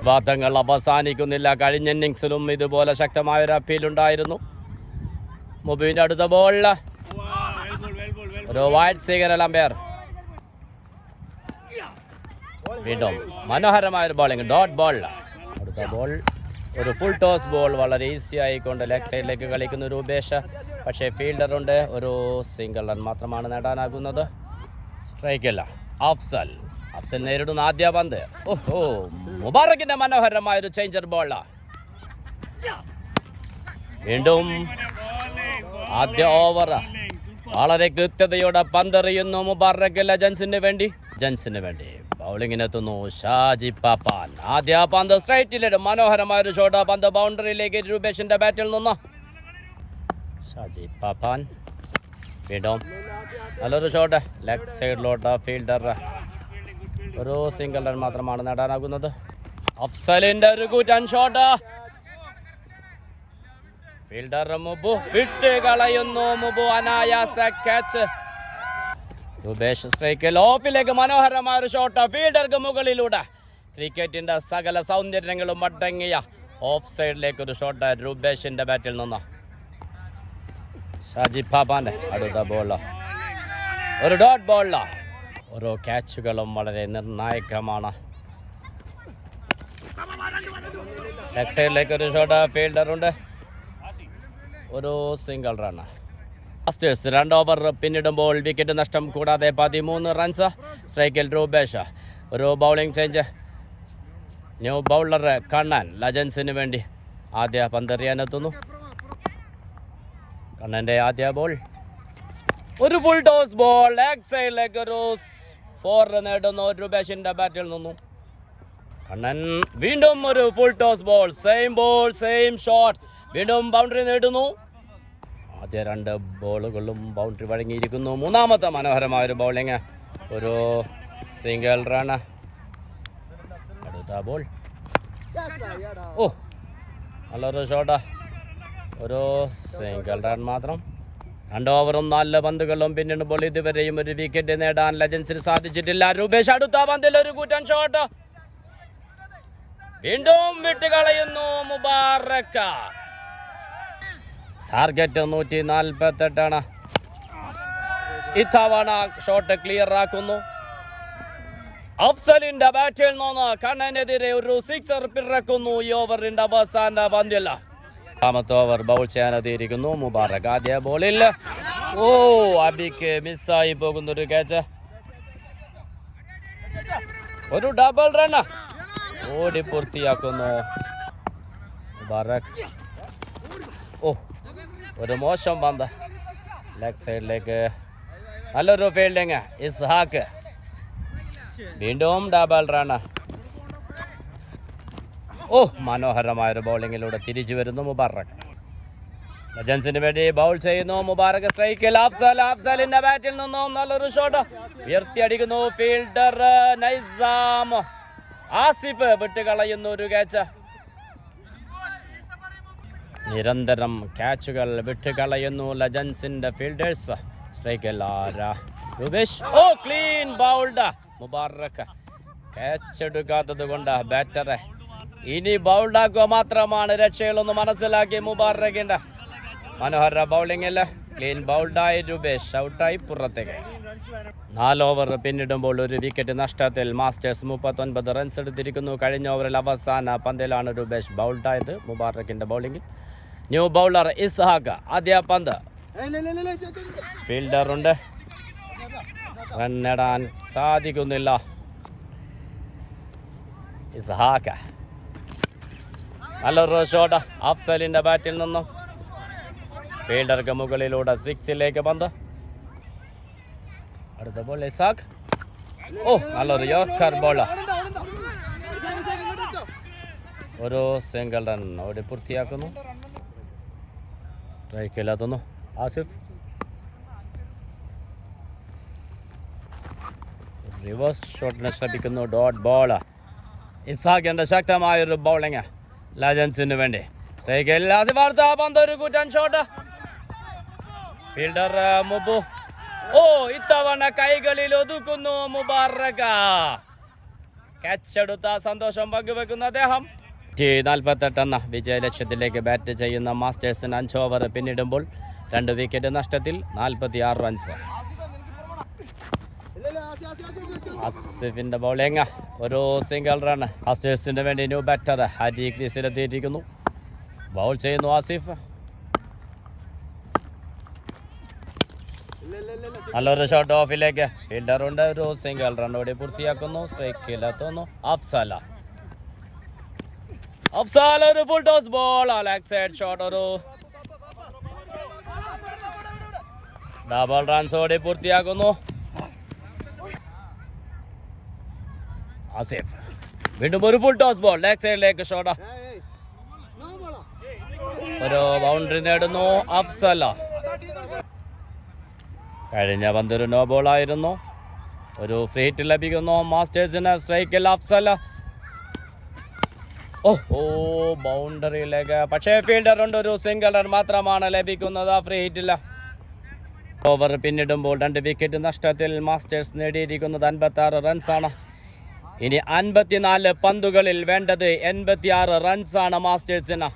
Speaker 1: വാദങ്ങൾ അവസാനിക്കുന്നില്ല. കഴിഞ്ഞ ഇന്നിംഗ്സിലും ഇതുപോലെ ശക്തമായൊരു അപ്പീൽ ഉണ്ടായിരുന്നു. മുബീന്റെ അടുത്ത ബോൾ ഒരു വൈഡ് സിഗ്നൽ. അമ്പയർ വീണ്ടും മനോഹരമായൊരു ബോളിംഗ്. Dot ball. അടുത്ത ബോൾ ഒരു ഫുൾ ടോസ് ബോൾ. വളരെ ഈസി ആയിക്കൊണ്ട് ലെഗ് സൈഡിലേക്ക് കളിക്കുന്ന രൂപേഷ്. പക്ഷേ ഫീൽഡറുണ്ട്. ഒരു സിംഗിൾ റൺ മാത്രമാണ് നേടാനാകുന്നത്. സ്ട്രൈക്കില്ല അഫ്സൽ. അഫ്സൽ നേരിടുന്ന ആദ്യ പന്ത്. ഓഹോ മുബാറക്കിന്റെ മനോഹരമായൊരു ചേഞ്ചർ ബോൾ. വീണ്ടും ആദ്യ ഓവർ വളരെ കൃത്യതയോടെ പന്തെറിയുന്നു മുബാറക്ക് ലെജൻസിന് വേണ്ടി. ബൗളിങ്ങിനെത്തുന്നു ഷാജി പാപ്പാൻ. ആദ്യ പന്ത് സ്ട്രൈറ്റിലിടും. മനോഹരമായൊരു ഷോട്ട്. പന്ത് ബൗണ്ടറിയിലേക്ക് രൂപേഷിന്റെ ബാറ്റിൽ നിന്ന് ഷാജി പാപ്പാൻ. വീണ്ടും നല്ലൊരു ഷോട്ട് ലെഗ് സൈഡിലോട്ട്. ഫീൽഡർ ഒരു സിംഗിൾ റൺ മാത്രമാണ് നേടാനാകുന്നത്. അഫ്സലിന്റെ ഒരു കൂറ്റൻ ഷോട്ട്. ഫീൽഡർ മുബു വിട്ട് കളയുന്നു. മുബു അനായാസ ക്യാച്ച്. രൂപേഷ് സ്ട്രൈക്കിൽ ഓഫിലേക്ക് മനോഹരമായ ഒരു ഷോട്ട് ഫീൽഡർക്ക് മുകളിലൂടെ ക്രിക്കറ്റിന്റെ സകല സൗന്ദര്യങ്ങളും അടങ്ങിയ ഓഫ് സൈഡിലേക്ക് ഒരു ഷോട്ട് രൂപേഷിന്റെ ബാറ്റിൽ നിന്ന്. ഷാജി പാപ്പാന്റെ അടുത്ത ബോള് ഒരു ഡോട്ട് ബോളില. ഓരോ ക്യാച്ചുകളും വളരെ നിർണായകമാണ്. ലെഗ് സൈഡിലേക്ക് ഒരു ഷോട്ട് ഫീൽഡർ ഉണ്ട്. ഒരു സിംഗിൾ റൺ. ബ്ലാസ്റ്റേഴ്സ് 2 ഓവർ പിന്നിടുമ്പോൾ വിക്കറ്റ് നഷ്ടം കൂടാതെ 13 റൺസ്. സ്ട്രൈക്കിൽ രൂപേഷ്. ഒരു bowling change. New bowler Kannan ലജൻസിന് വേണ്ടി ആദ്യ പന്തെറിയാനെത്തുന്നു. കണ്ണന്റെ ആദ്യ ബോൾ ഒരു ഫുൾ ടോസ് ബോൾ. ലെഗ് സൈഡിലേക്ക് ഒരു 4 നേടുന്നു രൂപേഷിന്റെ ബാറ്റിൽ നിന്നും. കണ്ണൻ വീണ്ടും ഒരു full toss ball. Same ball same shot. വീണ്ടും ബൗണ്ടറി നേടുന്നു. ആദ്യ 2 ബോളുകളും ബൗണ്ടറി വഴങ്ങിയിരിക്കുന്നു. മൂന്നാമത്തെ മനോഹരമായൊരു ബൗളിങ്. ഒരു സിംഗിൾ റൺ. അടുത്ത ബോൾ. ഓ നല്ലൊരു ഷോട്ട്. ഒരു സിംഗിൾ റൺ മാത്രം. 2 ഓവറും 4 പന്തുകളും പിന്നിടുമ്പോൾ ഇതുവരെയും ഒരു വിക്കറ്റ് നേടാൻ ലെജൻസിന് സാധിച്ചിട്ടില്ല. രൂപേഷ് അടുത്ത പന്തിൽ ഒരു കൂറ്റൻ ഷോട്ട്. വീണ്ടും വിട്ടുകളയുന്നു മുബാറക്ക. ടാർഗറ്റ് 148. ഇത്തവണ ഷോട്ട് ക്ലിയർ ആക്കുന്നു. അഫ്സലിന്റെ ബാറ്റിൽ നിന്ന് കണ്ണനെതിരെ ഒരു 6 പിറക്കുന്നു ഈ ഓവറിന്റെ അവസാന പന്തിൽ. 5ാമത്തെ ഓവർ ബൗൾ ചെയ്യാനെത്തിയിരിക്കുന്നു മുബാറക്. ആദ്യ ബോളിൽ അബിക്ക് മിസ്സായി പോകുന്നൊരു ക്യാച്ച്. ഒരു ഡബിൾ റൺ ഓടി പൂർത്തിയാക്കുന്നു മുബാറക്. ഒരു മോശം പന്ത് ലെഗ് സൈഡിലേക്ക്. നല്ലൊരു ഫീൽഡിങ് ഇസ്ഹാക്ക്. വീണ്ടും ഡബിൾ റൺ. മനോഹരമായൊരു ബൗളിങ്ങിലൂടെ തിരിച്ചു വരുന്നു മുബാറക്. ലജൻസിന് വേണ്ടി ബൗൾ ചെയ്യുന്നു മുബാറക്. സ്ട്രൈക്കിൽ അഫ്സലിന്റെ ബാറ്റിൽ നിന്നും നല്ലൊരു ഷോട്ട് ഉയർത്തിയടിക്കുന്നു ഫീൽഡർ നൈസാം. ആസിഫ് വിട്ടുകളയുന്നു ഒരു ക്യാച്ച്. നിരന്തരം ക്യാച്ചുകൾ വിട്ടുകളയുന്നു ലജൻസിന്റെ ഫീൽഡേഴ്സ്. സ്ട്രൈക്കിൽ Rupesh. Clean bowled Mubarak. Catch എടുക്കാത്തത് കൊണ്ട് ബാറ്ററെ ഇനി ബൗൾഡാക്കുക മാത്രമാണ് രക്ഷകളൊന്ന് മനസ്സിലാക്കി മുബാറക്കിന്റെ മനോഹര ബൗളിങ്ങിൽ. ക്ലീൻ ബൗൾഡായി രൂപേഷ് ഔട്ടായി പുറത്തേക്ക്. 4 ഓവർ പിന്നിടുമ്പോൾ ഒരു വിക്കറ്റ് നഷ്ടത്തിൽ മാസ്റ്റേഴ്സ് 39 റൺസ് എടുത്തിരിക്കുന്നു. കഴിഞ്ഞ ഓവറിൽ അവസാന പന്തിലാണ് രൂപേഷ് ബൗൾഡായത് മുബാറക്കിന്റെ ബൗളിങ്ങിൽ. New bowler Ishaq. ആദ്യ പന്ത് ഫീൽഡർ ഉണ്ട്. റൺ നേടാൻ സാധിക്കുന്നില്ല ഇസ്ഹാഖ്. നല്ലൊരു ഷോട്ട് അഫ്സലിന്റെ ബാറ്റിൽ നിന്നും. ഫീൽഡർക്ക് മുകളിലൂടെ 6ലേക്ക് പന്ത്. അടുത്ത ബോൾ ഇസ്ഹാഖ്. നല്ലൊരു യോർക്കർ ബോൾ. ഒരു സിംഗിൾ റൺ ഓടി പൂർത്തിയാക്കുന്നു. സ്ട്രൈക്കിലെത്തുന്നു ആസിഫ്. റിവേഴ്സ് ഷോട്ടിനെ ശ്രമിക്കുന്നു. Dot ball. ഇസ്ഹാഖിന്റെ ശക്തമായൊരു ബൗളിങ് ലജൻസിന് വേണ്ടി. സ്ട്രൈക്കിൽ ആസിഫ്. പന്ത് ഒരു കൂറ്റൻ ഷോട്ട്. ഫീൽഡർ മുബു. ഇത്തവണ കൈകളിൽ ഒതുക്കുന്നു മുബാറക. ക്യാച്ച് എടുത്ത സന്തോഷം പങ്കുവെക്കുന്ന അദ്ദേഹം. 48 എന്ന വിജയ ലക്ഷ്യത്തിലേക്ക് ബാറ്റ് ചെയ്യുന്ന മാസ്റ്റേഴ്സിന് 5 ഓവർ പിന്നിടുമ്പോൾ 2 വിക്കറ്റ് നഷ്ടത്തിൽ 46 റൺസ്. ആസിഫിന്റെ ബൗളിങ്. ഒരു സിംഗിൾ റൺ. മാസ്റ്റേഴ്സിന് വേണ്ടി ന്യൂ ബാറ്റർ ഹരി ക്രീസിലെത്തിയിരിക്കുന്നു. ബൗൾ ചെയ്യുന്നു ആസിഫ്. നല്ലൊരു ഷോട്ട് ഓഫിലേക്ക്. ഫീൽഡർ ഉണ്ട്. ഒരു സിംഗിൾ റൺ ഓടി പൂർത്തിയാക്കുന്നു. സ്ട്രൈക്കിലെത്തുന്നു അഫ്സൽ. ഒരു full toss ball. Leg side shot. ഒരു ഡബിൾ റൺസ് ഓടി പൂർത്തിയാക്കുന്നു ആസിഫ്. വീണ്ടും ഒരു ഫുൾ ടോസ് ബോൾ. ലെഗ് സൈഡിലേക്ക് ഷോട്ട്. ഒരു ബൗണ്ടറി നേടുന്നു അഫ്സൽ. കഴിഞ്ഞ പന്ത് ഒരു നോ ബോൾ ആയിരുന്നു. ഒരു ഫ്രീ ഹിറ്റ് ലഭിക്കുന്നു മാസ്റ്റേഴ്സിന്. സ്ട്രൈക്കിൽ അഫ്സൽ. ബൗണ്ടറിയിലേക്ക്. പക്ഷേ ഫീൽഡർ ഉണ്ട്. ഒരു സിംഗിൾ റൺ മാത്രമാണ് ലഭിക്കുന്നത് ഫ്രീ ഹിറ്റില്ല. ഓവർ പിന്നിടുമ്പോൾ 2 വിക്കറ്റ് നഷ്ടത്തിൽ മാസ്റ്റേഴ്സ് നേടിയിരിക്കുന്നത് 56 റൺസാണ്. ഇനി 54 പന്തുകളിൽ വേണ്ടത് 86 റൺസാണ് മാസ്റ്റേഴ്സിന്.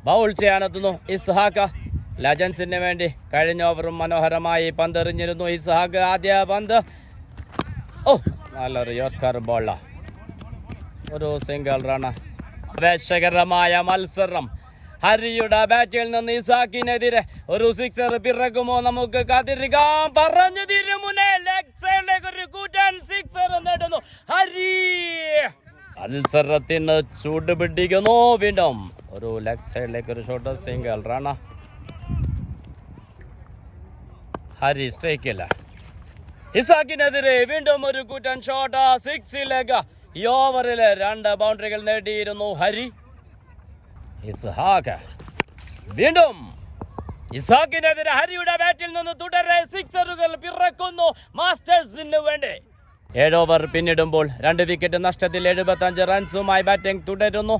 Speaker 1: ബൗൾ ചെയ്യാനെത്തുന്നു ഇസ്ഹാഖ്. ലെജൻസിന് വേണ്ടി കഴിഞ്ഞ ഓവറും മനോഹരമായി പന്തെറിഞ്ഞിരുന്നു ഇസ്ഹാഖ്. ആദ്യ പന്ത് നല്ലൊരു യോർക്കർ ബോള, ഒരു സിംഗിൾ റൺ. ആവേശകരമായ മത്സരം. ഹരിയുടെ ബാറ്റിൽ നിന്ന് ഇസാക്കിനെതിരെ ഒരു സിക്സർ പിറക്കുമോ നമുക്ക് കാത്തിരിക്കാം. പറഞ്ഞു തിരുമുനെ ലെഗ് സൈഡിലേക്ക് ഒരു കൂറ്റൻ സിക്സർ നേടുന്നു ഹരി. മത്സരത്തിന് ചൂട് പിടിക്കുന്നു. വീണ്ടും ഒരു ലെഗ് സൈഡിലേക്ക് ഒരു ഷോട്ട്, സിംഗിൾ റൺ. ഹരി സ്ട്രൈക്കില്ല. ഇസാക്കിനെതിരെ വീണ്ടും ഒരു കൂറ്റൻ ഷോട്ട്, 6ലേക്ക്. ഈ ഓവറിൽ 2 ബൗണ്ടറികൾ നേടിയിരുന്നു ഹരി. ഇസ്ഹാഖ് വീണ്ടും. ഇസ്ഹാഖിനെതിരെ ഹരിയുടെ ബാറ്റിൽ നിന്ന് തുടരെ സിക്സറുകൾ പിറക്കുന്നു മാസ്റ്റേഴ്സിന് വേണ്ടി. 7 ഓവർ പിന്നിടുമ്പോൾ 2 വിക്കറ്റ് നഷ്ടത്തിൽ 75 റൺസുമായി ബാറ്റിംഗ് തുടരുന്നു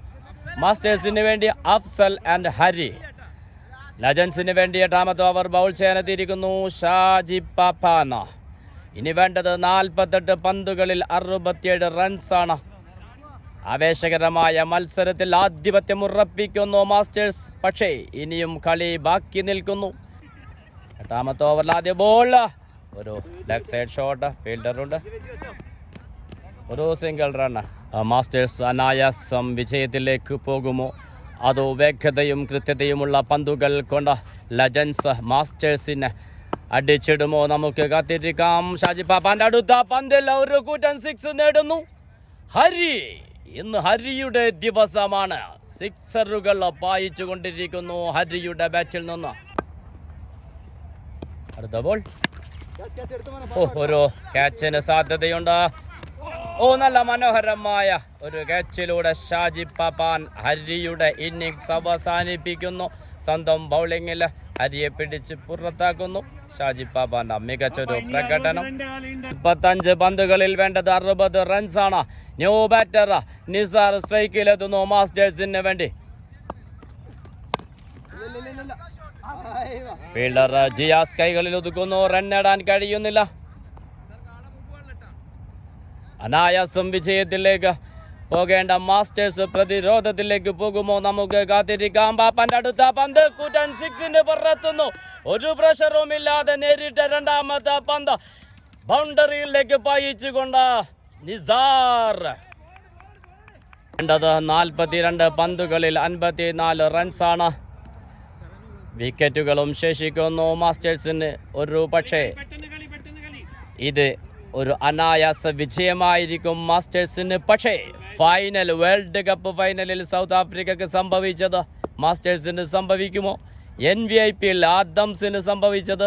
Speaker 1: മാസ്റ്റേഴ്സിന് വേണ്ടി അഫ്സൽ ആൻഡ് ഹരി. ലെജൻസിന് വേണ്ടി 8ാമത്തെ ഓവർ ബൗൾ ചെയ്യാനെത്തിയിരിക്കുന്നു ഷാജി പാപ്പാന. ഇനി വേണ്ടത് 48 പന്തുകളിൽ 67 റൺസാണ്. ആവേശകരമായ മത്സരത്തിൽ ആധിപത്യം ഉറപ്പിക്കുന്നു മാസ്റ്റേഴ്സ്. പക്ഷേ ഇനിയും കളി ബാക്കി നിൽക്കുന്നു. 8ാമത്തെ ഓവറിൽ ആദ്യ ബോൾ, ഒരു ലെഗ് സൈഡ് ഷോട്ട്, ഫീൽഡറുണ്ട്, ഒരു സിംഗിൾ റൺ. മാസ്റ്റേഴ്സ് അനായാസം വിജയത്തിലേക്ക് പോകുമോ അതോ വേഗതയും കൃത്യതയുമുള്ള പന്തുകൾ കൊണ്ട് ലെജൻസ് മാസ്റ്റേഴ്സിന് അടിച്ചിടുമോ നമുക്ക് കാത്തിരിക്കാം. ഷാജി പാപ്പാന്റെ അടുത്ത പന്തിൽ ഒരു കൂറ്റൻ 6 നേടുന്നു ഹരി. ഇന്ന് ഹരിയുടെ ദിവസമാണ്. സിക്സറുകൾ പായിച്ചു കൊണ്ടിരിക്കുന്നു ഹരിയുടെ ബാറ്റിൽ നിന്ന്. അടുത്ത ബോൾ, ഒരു ക്യാച്ചിന് സാധ്യതയുണ്ട്. നല്ല മനോഹരമായ ഒരു ക്യാച്ചിലൂടെ ഷാജി പാപ്പാൻ ഹരിയുടെ ഇന്നിംഗ്സ് അവസാനിപ്പിക്കുന്നു. സ്വന്തം ബൗളിങ്ങിൽ ഹരിയെ പിടിച്ച് പുറത്താക്കുന്നു. ഷാജി പാപ്പാന്റെ മികച്ചൊരു പ്രകടനം. 35 പന്തുകളിൽ വേണ്ടത് 60 റൺസാണ്. ന്യൂ ബാറ്റർ നിസാർ സ്ട്രൈക്കിലെത്തുന്നു മാസ്റ്റേഴ്സിന് വേണ്ടി. ഫീൽഡർ ജിയാസ് കൈകളിൽ ഒതുക്കുന്നു. റൺ നേടാൻ കഴിയുന്നില്ല. അനായാസം വിജയത്തിലേക്ക് പോകേണ്ട മാസ്റ്റേഴ്സ് പ്രതിരോധത്തിലേക്ക് പോകുമോ നമുക്ക് കാത്തിരിക്കാം. പാപ്പന്റെ അടുത്ത പന്ത് കൂറ്റൻ 6 പുറത്തുന്നു. ഒരു പ്രഷറും ഇല്ലാതെ നേരിട്ട 2ാമത്തെ പന്ത് ബൗണ്ടറിയിലേക്ക് പായിച്ചുകൊണ്ട് നിസാർ. വേണ്ടത് 42 പന്തുകളിൽ 54 റൺസാണ്. വിക്കറ്റുകളും ശേഷിക്കുന്നു മാസ്റ്റേഴ്സിന്. ഒരു പക്ഷേ ഇത് ഒരു അനായാസ വിജയമായിരിക്കും മാസ്റ്റേഴ്സിന്. പക്ഷേ ഫൈനൽ, വേൾഡ് കപ്പ് ഫൈനലിൽ സൗത്ത് ആഫ്രിക്കക്ക് സംഭവിച്ചത് മാസ്റ്റേഴ്സിന് സംഭവിക്കുമോ? NVIPയിൽ ആദംസിന് സംഭവിച്ചത്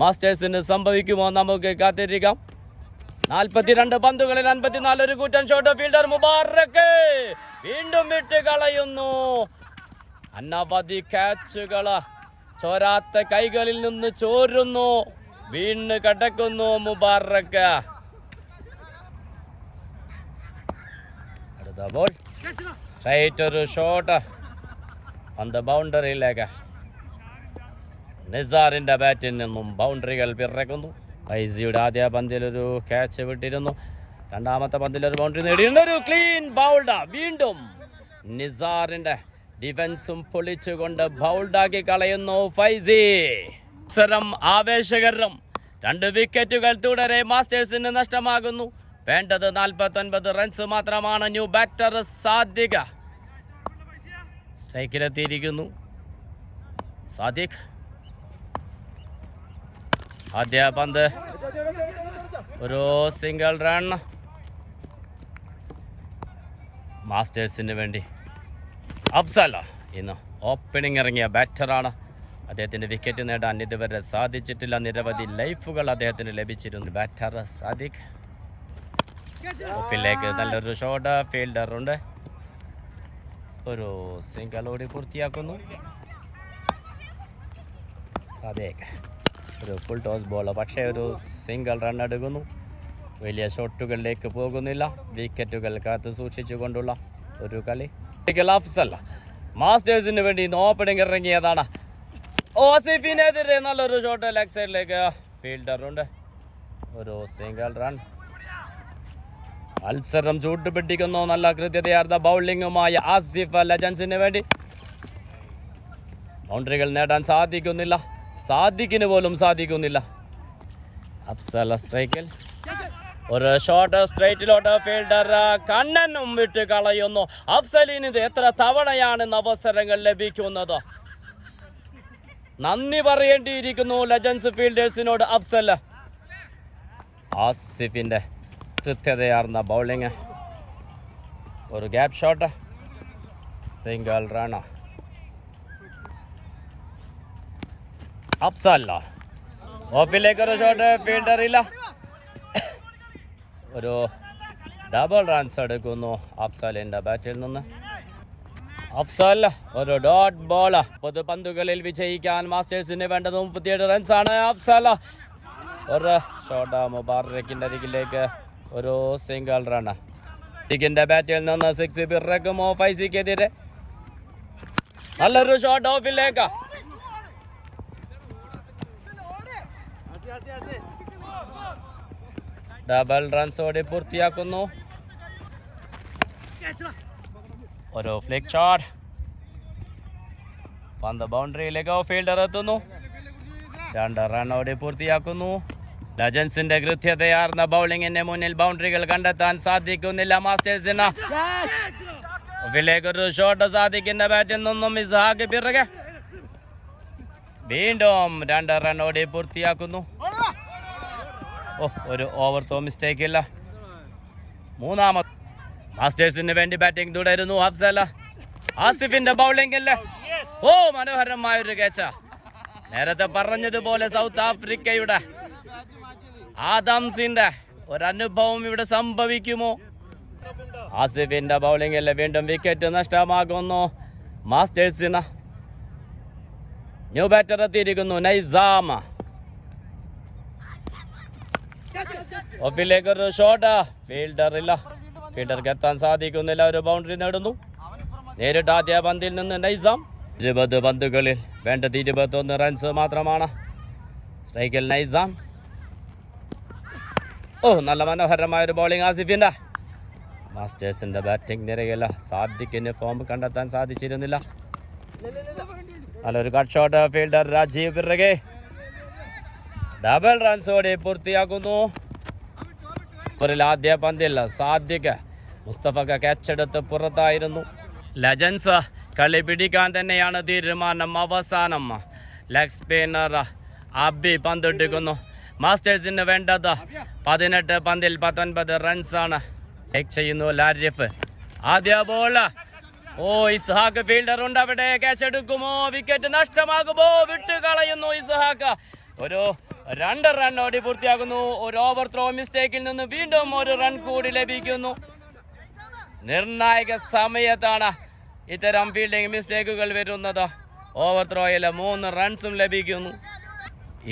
Speaker 1: മാസ്റ്റേഴ്സിന് സംഭവിക്കുമോ നമുക്ക് കാത്തിരിക്കാം. 42 പന്തുകളിൽ 54 ഒരു കൂറ്റൻ ഷോട്ട്. ഫീൽഡർ മുബാറക്ക് വീണ്ടും വിട്ട് കളയുന്നു. അനവധി ക്യാച്ചുകൾ ചോരാത്ത കൈകളിൽ നിന്ന് ചോരുന്നു. വീണ് കടക്കുന്നു മുബാറക്ക്. അടുത്ത ബോൾ, സ്ട്രൈറ്റ് ഒരു ഷോട്ട്, പന്ത് ബൗണ്ടറിയിലേക്ക്. നിസാറിന്റെ ബാറ്റിൽ നിന്നും ബൗണ്ടറികൾ പിറക്കുന്നു. ഫൈസിയുടെ ആദ്യ പന്തിൽ ഒരു ക്യാച്ച് വിട്ടിരുന്നു. 2ാമത്തെ പന്തിൽ ഒരു ബൗണ്ടറി നേടിയിരുന്ന ഒരു ക്ലീൻ ബൗൾഡ്. വീണ്ടും നിസാറിന്റെ ഡിഫൻസും പൊളിച്ചുകൊണ്ട് ബൗൾഡാക്കി കളയുന്നു ഫൈസി. മത്സരം ആവേശകരം. 2 വിക്കറ്റുകൾ തുടരെ മാസ്റ്റേഴ്സിന് നഷ്ടമാകുന്നു. വേണ്ടത് 49 റൺസ് മാത്രമാണ്. ന്യൂ ബാറ്റർ സാദിഖ് സ്ട്രൈക്കിലെത്തിയിരിക്കുന്നു. സാദിഖ് ആദ്യ പന്ത്, ഒരു സിംഗിൾ റൺ. മാസ്റ്റേഴ്സിന് വേണ്ടി അഫ്സൽ ഇന്ന് ഓപ്പണിംഗ് ഇറങ്ങിയ ബാറ്ററാണ്. അദ്ദേഹത്തിന് വിക്കറ്റ് നേടാൻ ഇതുവരെ സാധിച്ചിട്ടില്ല. നിരവധി ലൈഫുകൾ അദ്ദേഹത്തിന് ലഭിച്ചിരുന്നു. ബാറ്റർ സാദിഖ് ഓഫിലേക്ക് നല്ലൊരു ഷോട്ട്, ഫീൽഡറുണ്ട്, ഒരു സിംഗിൾ ഓടി പൂർത്തിയാക്കുന്നു. സാദിഖ് ഒരു ഫുൾ ടോസ് ബോൾ, പക്ഷേ ഒരു സിംഗിൾ റൺ എടുക്കുന്നു. വലിയ ഷോട്ടുകളിലേക്ക് പോകുന്നില്ല. വിക്കറ്റുകൾ കാത്തു സൂക്ഷിച്ചുകൊണ്ടുള്ള ഒരു കളി. അഫ്സൽ മാസ്റ്റേഴ്സിന് വേണ്ടി ഇന്ന് ഓപ്പണിംഗ് ഇറങ്ങിയതാണ്. ഓസിഫിനെതിരെ നല്ലൊരു ഷോട്ട് ലെഗ് സൈഡിലേക്ക്. ഫീൽഡറുണ്ട്. ഒരു സിംഗിൾ റൺ. മത്സരം ചൂട്ടുപിടിക്കുന്നു. നല്ല കൃത്യതയാർന്ന ബൗളിങ്ങുമായ ആസിഫ് ലെജൻസിന് വേണ്ടി. ബൗണ്ടറികൾ നേടാൻ സാധിക്കുന്നില്ല. സാദിഖിന് പോലും സാധിക്കുന്നില്ല. അഫ്സൽ സ്ട്രൈക്കിൽ. ഒരു ഷോട്ട് സ്ട്രൈറ്റിലോട്ട്. ഫീൽഡർ കണ്ണനും വിട്ട് കളയുന്നു. അഫ്സലിന് ഇത് എത്ര തവണയാണ് അവസരങ്ങൾ ലഭിക്കുന്നത്? നന്ദി പറയേണ്ടിയിരിക്കുന്നു ലെജൻസ് ഫീൽഡേഴ്സിനോട്. അഫ്സൽ. ആസിഫിന്റെ കൃത്യതയാർന്ന ബൗളിങ്. ഒരു gap shot. Single run. Afsal ഓഫിലേക്ക് ഒരു ഷോട്ട്. ഫീൽഡർ ഇല്ല. ഒരു ഡബിൾ റൺസ് എടുക്കുന്നു അഫ്സലിന്റെ ബാറ്റിൽ നിന്ന്. അഫ്സൽ ഒരു ഡോട്ട് ബോൾ. 10 പന്തുകളിൽ വിജയിക്കാൻ മാസ്റ്റേഴ്സിന് വേണ്ടത് 37 റൺസാണ്. അഫ്സൽ ഒരു ഷോട്ട്. മുബാറക്കിന്റെ അരികിലേക്ക് ഒരു സിംഗിൾ റൺ. ിന്റെ ബാറ്റിൽ നിന്ന് 6 പിറക്കുമോ ഫൈസിക്കെതിരെ? നല്ലൊരു ഷോട്ട് ഓഫിലേക്ക്. ഡബിൾ റൺസോടെ പൂർത്തിയാക്കുന്നു. ഒരു ഫ്ലിക്ക് ഷോട്ട്. പന്ത് ബൗണ്ടറിയിലേക്ക്. ഫീൽഡർ എത്തുന്നു. 2 റണ്ണോടെ പൂർത്തിയാക്കുന്നു. ലെജൻസിന്റെ കൃത്യതയാർന്ന ബൗളിങ്ങിന് മുന്നിൽ ബൗണ്ടറികൾ കണ്ടെത്താൻ സാധിക്കുന്നില്ല മാസ്റ്റേഴ്സിന്. ഒരു ഷോട്ട് സാദിഖിന്റെ ബാറ്റിൽ നിന്നും. ഇസ്ഹാഖ് പിറകെ. വീണ്ടും 2 റണ്ണോടെ പൂർത്തിയാക്കുന്നു. ഒരു ഓവർ ത്രോ മിസ്റ്റേക്ക് ഇല്ല. മൂന്നാമത് മാസ്റ്റേഴ്സിന് വേണ്ടി ബാറ്റിംഗ് തുടരുന്നു അഫ്സൽ. ആസിഫിന്റെ ബൗളിംഗ് അല്ലേ? മനോഹരമായൊരു ക്യാച്ച. നേരത്തെ പറഞ്ഞതുപോലെ സൗത്ത് ആഫ്രിക്കയുടെ ആദംസിന്റെ ഒരനുഭവം ഇവിടെ സംഭവിക്കുമോ? ആസിഫിന്റെ ബൗളിംഗ് അല്ലേ? വീണ്ടും വിക്കറ്റ് നഷ്ടമാകുന്നു മാസ്റ്റേഴ്സിന്. ന്യൂ ബാറ്റർ എത്തിയിരിക്കുന്നു നൈസാം. ഓഫിലേക്ക് ഒരു ഷോട്ട്. ഫീൽഡർ ഇല്ല. ഫീൽഡർക്ക് എത്താൻ സാധിക്കുന്നില്ല. ഒരു ബൗണ്ടറി നേടുന്നു. നേരിട്ട് ആദ്യ പന്തിൽ നിന്ന് നൈസാം. 20 പന്തുകളിൽ വേണ്ടത് 21 റൺസ് മാത്രമാണ്. സ്ട്രൈക്കിൽ നൈസാം. നല്ല മനോഹരമായൊരു ബൗളിംഗ് ആസിഫിന്റെ. മാസ്റ്റേഴ്സിന്റെ ബാറ്റിംഗ് നിരയില്ല. സാദിഖിന് ഫോം കണ്ടെത്താൻ സാധിച്ചിരുന്നില്ല. നല്ലൊരു കട്ട് ഷോട്ട്. ഫീൽഡർ രാജീവ് പിറകെ. ഡബിൾ റൺസോടെ പൂർത്തിയാക്കുന്നു. ആദ്യ പന്തിൽ സാദിഖ് മുസ്തഫക്ക് ക്യാച്ചെടുത്ത് പുറത്തായിരുന്നു. ലെജൻസ് കളി പിടിക്കാൻ തന്നെയാണ് തീരുമാനം. അവസാനം ലെഗ് സ്പിന്നർ അബി പന്തെടുക്കുന്നു. മാസ്റ്റേഴ്സിന് വേണ്ടത് 18 പന്തിൽ 19 റൺസാണ്. ടേക്ക് ചെയ്യുന്നു ലാരിഫ്. ആദ്യ ബോൾ. ഇസ്ഹാഖ് ഫീൽഡർ ഉണ്ട് അവിടെ. ക്യാച്ച് എടുക്കുമോ? വിക്കറ്റ് നഷ്ടമാകുമോ? വിട്ടുകളയുന്നു ഇസ്ഹാഖ്. ഒരു 2 റണ്ണോടി പൂർത്തിയാകുന്നു. ഒരു ഓവർ ത്രോ മിസ്റ്റേക്കിൽ നിന്ന് വീണ്ടും ഒരു റൺ കൂടി ലഭിക്കുന്നു. നിർണായക സമയത്താണ് ഇത്തരം ഫീൽഡിംഗ് മിസ്റ്റേക്കുകൾ വരുന്നത്. ഓവർ ത്രോയിൽ 3 റൺസും ലഭിക്കുന്നു.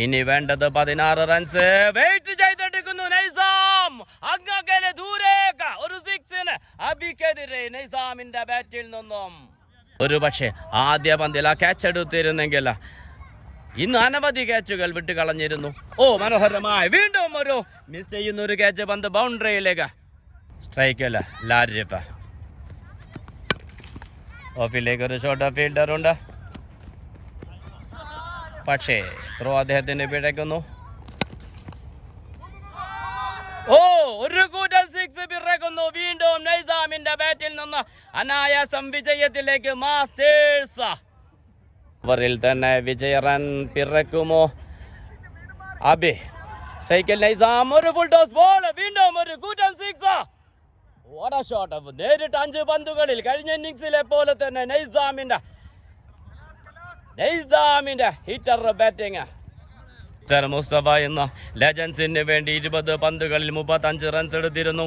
Speaker 1: ഇനി വേണ്ടത് 16 റൺസ്. വെയിറ്റ് ചെയ്തെടുക്കുന്നു നൈസാം. അങ്ങകലെ ദൂരേക്ക് ഒരു 6 അബിക്കെതിരെ നൈസാമിന്റെ ബാറ്റിൽ നിന്നും. ഒരു പക്ഷേ ആദ്യ പന്തിൽ ആ ക്യാച്ച് എടുത്തിരുന്നെങ്കിൽ ഇന്ന് അനവധി ക്യാച്ചുകൾ വിട്ടുകളഞ്ഞിരുന്നു. മനോഹരമായി വീണ്ടും ഒരു മിസ് ചെയ്യുന്ന ഒരു ക്യാച്ച്. പന്ത് ബൗണ്ടറിയിലേക്ക്. സ്ട്രൈക്കല്ല ലാരിഫ്. ഓഫിലേക്ക് ഒരു ഷോട്ട്. ഫീൽഡർ ഉണ്ട്. പക്ഷേ ത്രോ അദ്ദേഹത്തിന് പിഴയ്ക്കുന്നു. ഒരു കൂട്ടം 6 പിറക്കുന്നു. വീണ്ടും നൈസാമിന്റെ ബാറ്റിൽ നിന്ന് അനായാസം വിജയത്തിലേക്ക് മാസ്റ്റേഴ്സ്. ഓവറിൽ തന്നെ വിജയ റൺ പിറക്കുമോ? അബി സ്ട്രൈക്കിൽ നൈസാം. ഒരു ഫുൾ ടോസ് ബോൾ. വീണ്ടും ഒരു കൂട്ടം 6. What A shot. നേരിട്ട് 5 പന്തുകളിൽ കഴിഞ്ഞ ഇന്നിംഗ്സിലെ പോലെ തന്നെ നൈസാമിന്റെ ഹിറ്റർ ബാറ്റിംഗ്. മുസ്തഫ എന്ന ലെജൻസിന് വേണ്ടി 20 പന്തുകളിൽ 35 റൺസ് എടുത്തിരുന്നു.